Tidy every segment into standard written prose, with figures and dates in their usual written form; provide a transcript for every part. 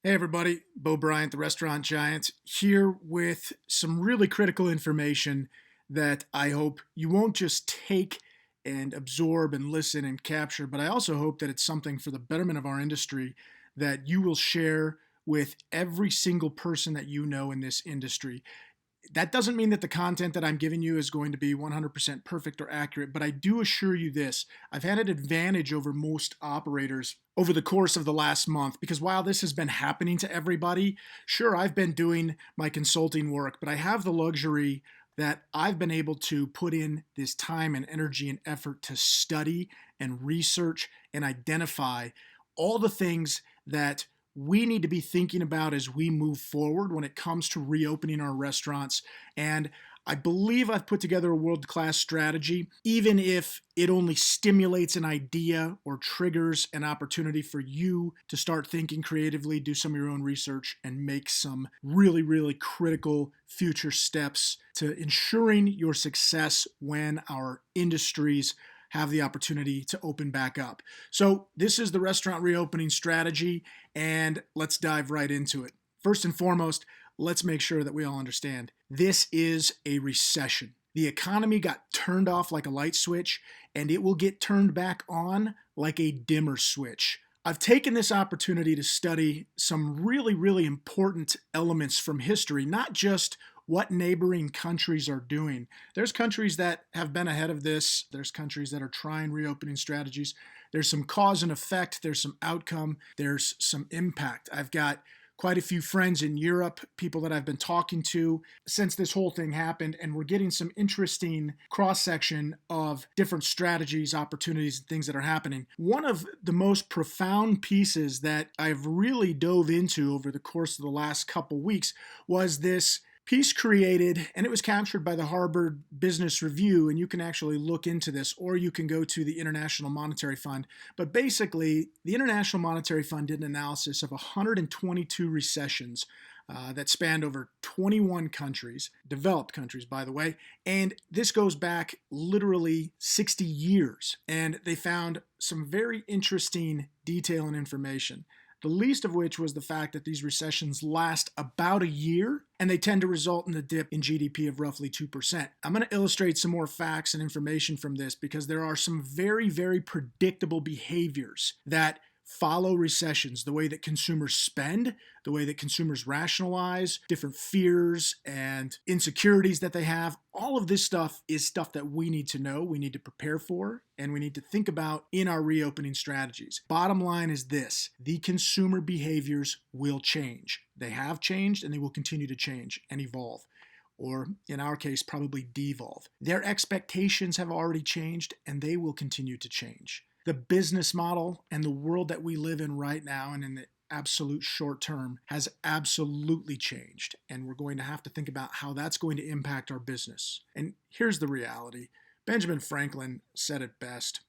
Hey everybody, Bryant, the restaurant giant, here with some really critical information that I hope you won't just take and absorb and listen and capture, but I also hope that it's something for the betterment of our industry that you will share with every single person that you know in this industry. That doesn't mean that the content that I'm giving you is going to be 100% perfect or accurate, but I do assure you this. I've had an advantage over most operators over the course of the last month because while this has been happening to everybody, sure, I've been doing my consulting work, but I have the luxury that I've been able to put in this time and energy and effort to study and research and identify all the things that we need to be thinking about as we move forward when it comes to reopening our restaurants. And I believe I've put together a world-class strategy, even if it only stimulates an idea or triggers an opportunity for you to start thinking creatively, do some of your own research, and make some really, really critical future steps to ensuring your success when our industries have the opportunity to open back up. So this is the restaurant reopening strategy, and let's dive right into it. First and foremost, let's make sure that we all understand this is a recession. The economy got turned off like a light switch, and it will get turned back on like a dimmer switch. I've taken this opportunity to study some really, really important elements from history, not just what neighboring countries are doing. There's countries that have been ahead of this. There's countries that are trying reopening strategies. There's some cause and effect. There's some outcome. There's some impact. I've got quite a few friends in Europe, people that I've been talking to since this whole thing happened, and we're getting some interesting cross-section of different strategies, opportunities, and things that are happening. One of the most profound pieces that I've really dove into over the course of the last couple weeks was this piece created, and it was captured by the Harvard Business Review, and you can actually look into this, or you can go to the International Monetary Fund. But basically, the International Monetary Fund did an analysis of 122 recessions that spanned over 21 countries, developed countries, by the way, and this goes back literally 60 years, and they found some very interesting detail and information. The least of which was the fact that these recessions last about a year, and they tend to result in a dip in GDP of roughly 2%. I'm going to illustrate some more facts and information from this because there are some very, very predictable behaviors that follow recessions, the way that consumers spend, the way that consumers rationalize, different fears and insecurities that they have. All of this stuff is stuff that we need to know, we need to prepare for, and we need to think about in our reopening strategies. Bottom line is this: the consumer behaviors will change. They have changed and they will continue to change and evolve, or in our case, probably devolve. Their expectations have already changed and they will continue to change. The business model and the world that we live in right now and in the absolute short term has absolutely changed. And we're going to have to think about how that's going to impact our business. And here's the reality. Benjamin Franklin said it best.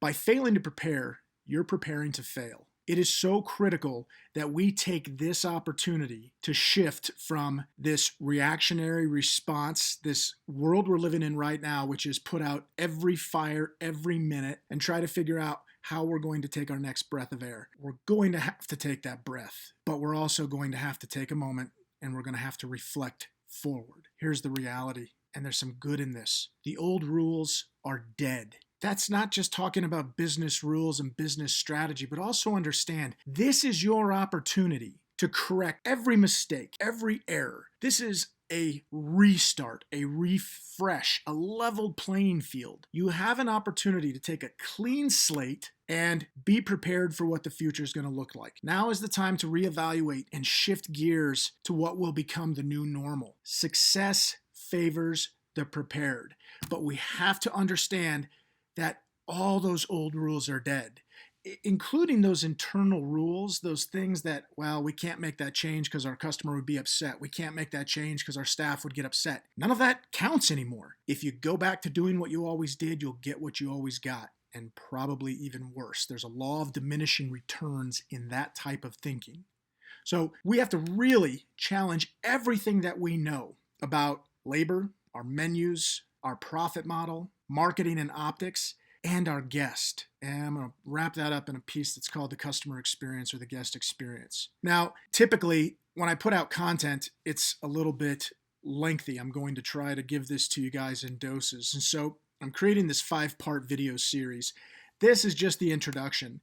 By failing to prepare, you're preparing to fail. It is so critical that we take this opportunity to shift from this reactionary response, this world we're living in right now, which is put out every fire every minute, and try to figure out how we're going to take our next breath of air. We're going to have to take that breath, but we're also going to have to take a moment and we're going to have to reflect forward. Here's the reality, and there's some good in this. The old rules are dead. That's not just talking about business rules and business strategy, but also understand this is your opportunity to correct every mistake, every error. This is a restart, a refresh, a leveled playing field. You have an opportunity to take a clean slate and be prepared for what the future is going to look like. Now is the time to reevaluate and shift gears to what will become the new normal. Success favors the prepared, but we have to understand that all those old rules are dead, including those internal rules, those things that, well, we can't make that change because our customer would be upset. We can't make that change because our staff would get upset. None of that counts anymore. If you go back to doing what you always did, you'll get what you always got, and probably even worse. There's a law of diminishing returns in that type of thinking. So we have to really challenge everything that we know about labor, our menus, our profit model, marketing and optics, and our guest. And I'm going to wrap that up in a piece that's called the customer experience or the guest experience. Now, typically, when I put out content, it's a little bit lengthy. I'm going to try to give this to you guys in doses. And so I'm creating this 5-part video series. This is just the introduction.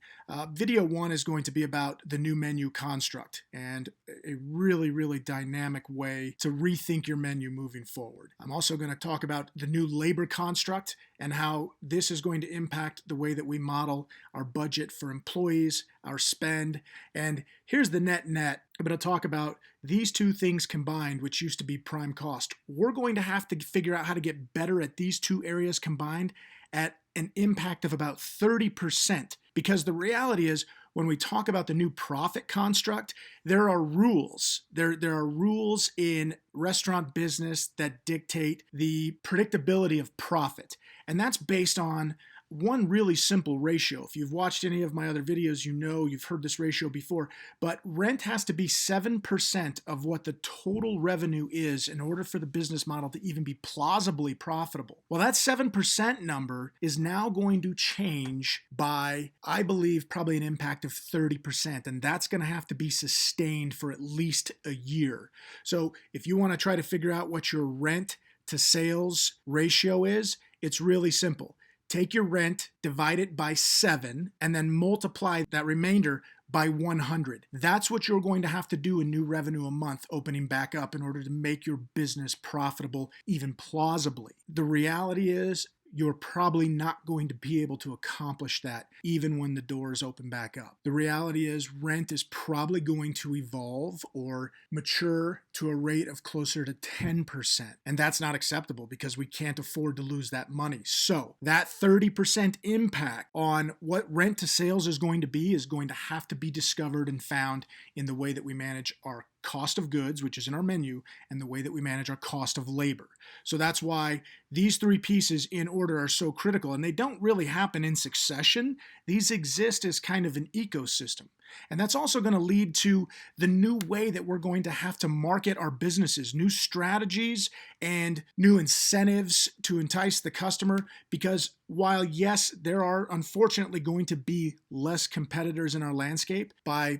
Video 1 is going to be about the new menu construct and a really, really dynamic way to rethink your menu moving forward. I'm also going to talk about the new labor construct and how this is going to impact the way that we model our budget for employees, our spend. And here's the net. I'm going to talk about these two things combined, which used to be prime cost. We're going to have to figure out how to get better at these two areas combined at an impact of about 30%. Because the reality is, when we talk about the new profit construct, there are rules. There are rules in restaurant business that dictate the predictability of profit. And that's based on one really simple ratio. If you've watched any of my other videos, you know you've heard this ratio before, but rent has to be 7% of what the total revenue is in order for the business model to even be plausibly profitable. Well, that 7% number is now going to change by, I believe, probably an impact of 30%, and that's going to have to be sustained for at least a year. So if you want to try to figure out what your rent to sales ratio is, it's really simple. Take your rent, divide it by 7, and then multiply that remainder by 100. That's what you're going to have to do in new revenue a month opening back up in order to make your business profitable, even plausibly. The reality is, you're probably not going to be able to accomplish that even when the doors open back up. The reality is rent is probably going to evolve or mature to a rate of closer to 10%. And that's not acceptable because we can't afford to lose that money. So that 30% impact on what rent to sales is going to have to be discovered and found in the way that we manage our cost of goods, which is in our menu, and the way that we manage our cost of labor. So that's why these 3 pieces in order are so critical, and they don't really happen in succession. These exist as kind of an ecosystem. And that's also going to lead to the new way that we're going to have to market our businesses, new strategies and new incentives to entice the customer. Because while, yes, there are unfortunately going to be less competitors in our landscape by,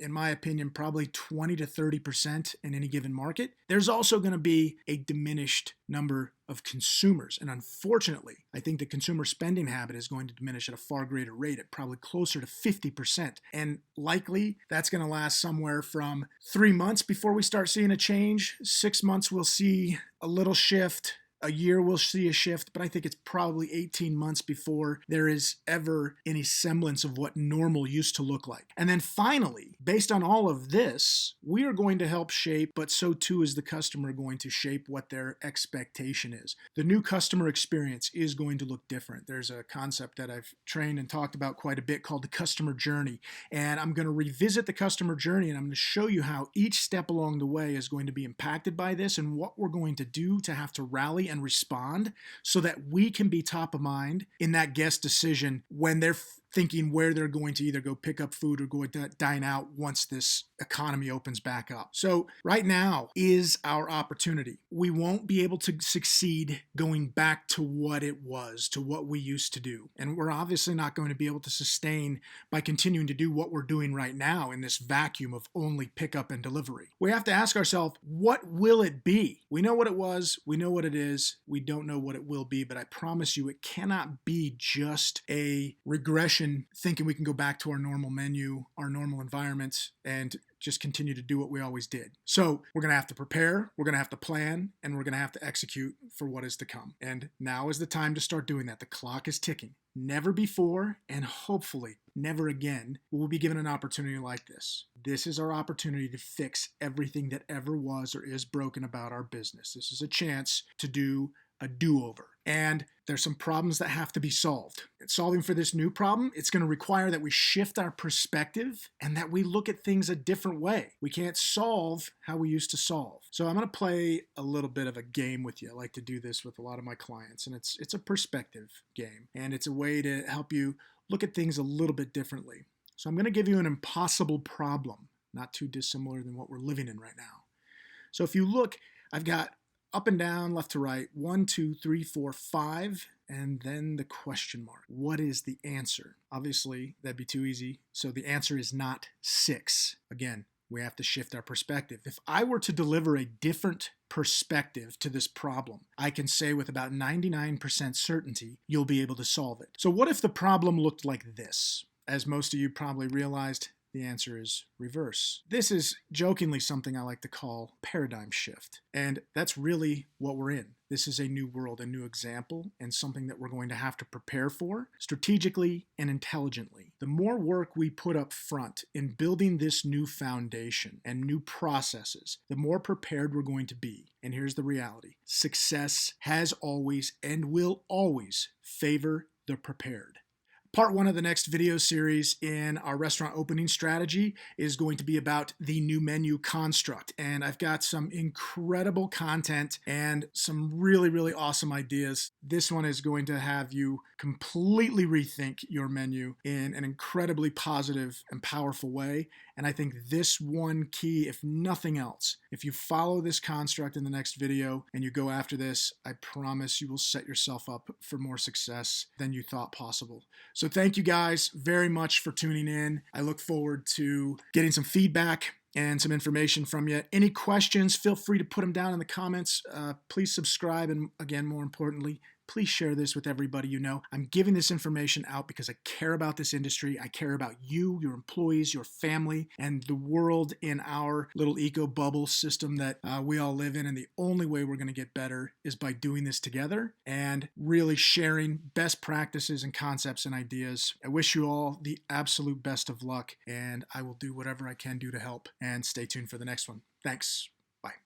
in my opinion, probably 20 to 30% in any given market, there's also going to be a diminished number of consumers. And unfortunately, I think the consumer spending habit is going to diminish at a far greater rate, at probably closer to 50%. And likely that's going to last somewhere from 3 months before we start seeing a change. 6 months, we'll see a little shift. A year we'll see a shift, but I think it's probably 18 months before there is ever any semblance of what normal used to look like. And then finally, based on all of this, we are going to help shape, but so too is the customer going to shape what their expectation is. The new customer experience is going to look different. There's a concept that I've trained and talked about quite a bit called the customer journey. And I'm going to revisit the customer journey, and I'm going to show you how each step along the way is going to be impacted by this and what we're going to do to have to rally and respond so that we can be top of mind in that guest decision when they're thinking where they're going to either go pick up food or go dine out once this economy opens back up. So right now is our opportunity. We won't be able to succeed going back to what it was, to what we used to do. And we're obviously not going to be able to sustain by continuing to do what we're doing right now in this vacuum of only pickup and delivery. We have to ask ourselves, what will it be? We know what it was. We know what it is. We don't know what it will be, but I promise you it cannot be just a regression thinking we can go back to our normal menu, our normal environments, and just continue to do what we always did. So we're going to have to prepare, we're going to have to plan, and we're going to have to execute for what is to come. And now is the time to start doing that. The clock is ticking. Never before, and hopefully never again, will we be given an opportunity like this. This is our opportunity to fix everything that ever was or is broken about our business. This is a chance to do a do-over. And there's some problems that have to be solved. Solving for this new problem, it's going to require that we shift our perspective and that we look at things a different way. We can't solve how we used to solve. So I'm going to play a little bit of a game with you. I like to do this with a lot of my clients, and it's a perspective game, and it's a way to help you look at things a little bit differently. So I'm going to give you an impossible problem, not too dissimilar than what we're living in right now. So if you look, I've got up and down, left to right, 1, 2, 3, 4, 5 and then the question mark. What is the answer? Obviously, that'd be too easy. So the answer is not 6. Again, we have to shift our perspective. If I were to deliver a different perspective to this problem, I can say with about 99% certainty, you'll be able to solve it. So what if the problem looked like this? As most of you probably realized, the answer is reverse. This is jokingly something I like to call paradigm shift. And that's really what we're in. This is a new world, a new example, and something that we're going to have to prepare for strategically and intelligently. The more work we put up front in building this new foundation and new processes, the more prepared we're going to be. And here's the reality. Success has always and will always favor the prepared. Part 1 of the next video series in our restaurant opening strategy is going to be about the new menu construct. And I've got some incredible content and some really, really awesome ideas. This one is going to have you completely rethink your menu in an incredibly positive and powerful way. And I think this one key, if nothing else, if you follow this construct in the next video and you go after this, I promise you will set yourself up for more success than you thought possible. So thank you guys very much for tuning in. I look forward to getting some feedback and some information from you. Any questions, feel free to put them down in the comments. Please subscribe. And again, more importantly, please share this with everybody you know. I'm giving this information out because I care about this industry. I care about you, your employees, your family, and the world in our little eco bubble system that we all live in. And the only way we're going to get better is by doing this together and really sharing best practices and concepts and ideas. I wish you all the absolute best of luck, and I will do whatever I can do to help. And stay tuned for the next one. Thanks.